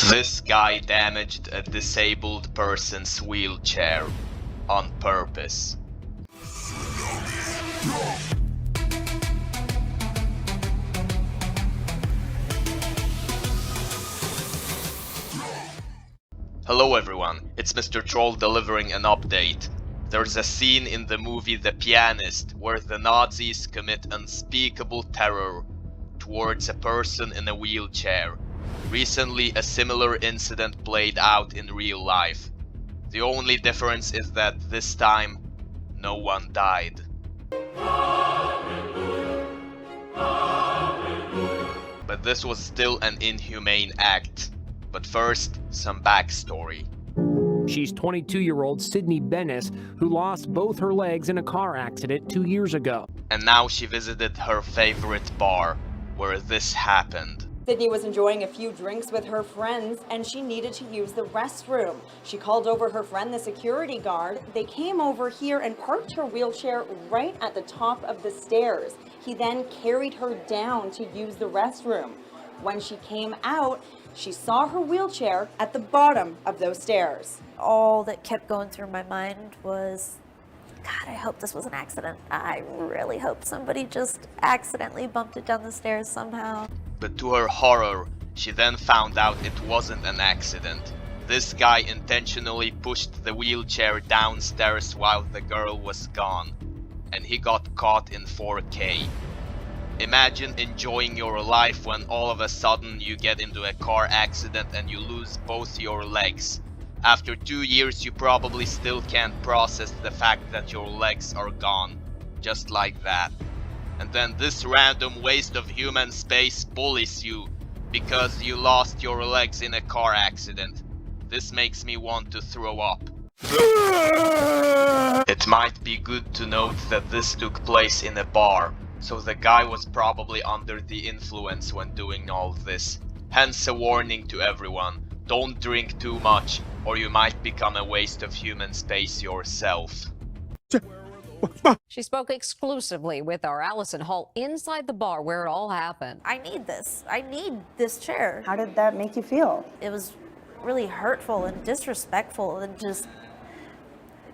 This guy damaged a disabled person's wheelchair on purpose. Hello everyone, it's Mr. Troll delivering an update. There's a scene in the movie The Pianist where the Nazis commit unspeakable terror towards a person in a wheelchair. Recently, a similar incident played out in real life. The only difference is that this time, no one died. But this was still an inhumane act. But first, some backstory. She's 22-year-old Sydney Bennis, who lost both her legs in a car accident 2 years ago. And now she visited her favorite bar, where this happened. Sydney was enjoying a few drinks with her friends and she needed to use the restroom. She called over her friend, the security guard. They came over here and parked her wheelchair right at the top of the stairs. He then carried her down to use the restroom. When she came out, she saw her wheelchair at the bottom of those stairs. All that kept going through my mind was, God, I hope this was an accident. I really hope somebody just accidentally bumped it down the stairs somehow. But to her horror, she then found out it wasn't an accident. This guy intentionally pushed the wheelchair downstairs while the girl was gone, and he got caught in 4K. Imagine enjoying your life when all of a sudden you get into a car accident and you lose both your legs. After 2 years you probably still can't process the fact that your legs are gone. Just like that. And then this random waste of human space bullies you because you lost your legs in a car accident. This makes me want to throw up. It might be good to note that this took place in a bar. So the guy was probably under the influence when doing all this. Hence a warning to everyone, don't drink too much or you might become a waste of human space yourself. She spoke exclusively with our Allison Hall inside the bar where it all happened. I need this. I need this chair. How did that make you feel? It was really hurtful and disrespectful and just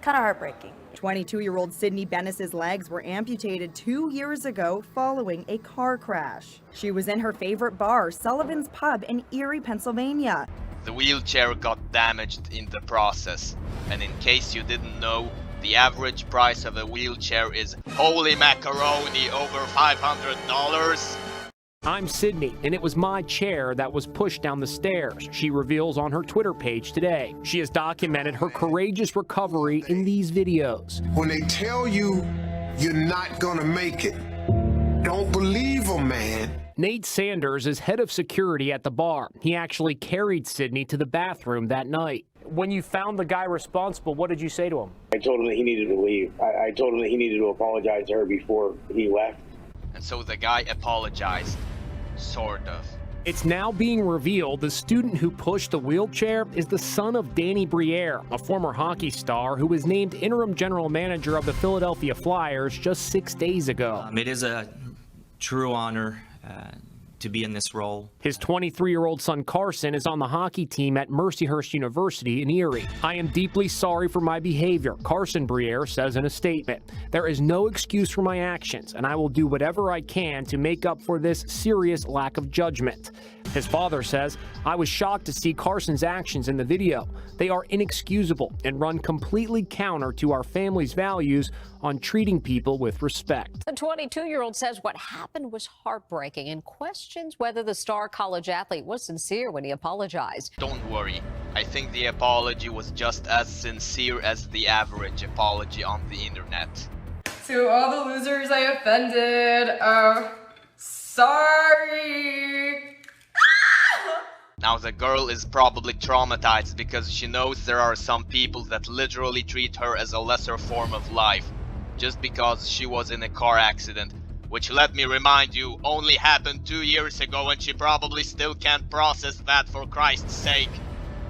kind of heartbreaking. 22-year-old Sydney Bennis's legs were amputated 2 years ago following a car crash. She was in her favorite bar, Sullivan's Pub in Erie, Pennsylvania. The wheelchair got damaged in the process. And in case you didn't know, the average price of a wheelchair is holy macaroni over $500. I'm Sydney, and it was my chair that was pushed down the stairs, she reveals on her Twitter page today. She has documented her courageous recovery in these videos. When they tell you you're not gonna make it, don't believe them, man. Nate Sanders is head of security at the bar. He actually carried Sydney to the bathroom that night. When you found the guy responsible, what did you say to him? I told him that he needed to leave. I told him that he needed to apologize to her before he left. And so the guy apologized. Sort of. It's now being revealed the student who pushed the wheelchair is the son of Danny Briere, a former hockey star who was named interim general manager of the Philadelphia Flyers just 6 days ago. It is a true honor to be in this role. His 23-year-old son Carson is on the hockey team at Mercyhurst University in Erie. I am deeply sorry for my behavior, Carson Briere says in a statement. There is no excuse for my actions, and I will do whatever I can to make up for this serious lack of judgment. His father says, I was shocked to see Carson's actions in the video. They are inexcusable and run completely counter to our family's values on treating people with respect. The 22-year-old says what happened was heartbreaking and questions whether the star college athlete was sincere when he apologized. Don't worry, I think the apology was just as sincere as the average apology on the internet. To all the losers I offended, sorry. Now the girl is probably traumatized because she knows there are some people that literally treat her as a lesser form of life just because she was in a car accident, which, let me remind you, only happened 2 years ago and she probably still can't process that, for Christ's sake.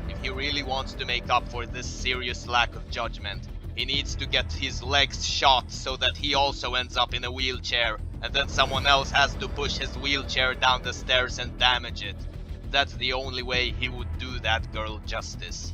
If he really wants to make up for this serious lack of judgment, he needs to get his legs shot so that he also ends up in a wheelchair and then someone else has to push his wheelchair down the stairs and damage it. that's the only way he would do that girl justice.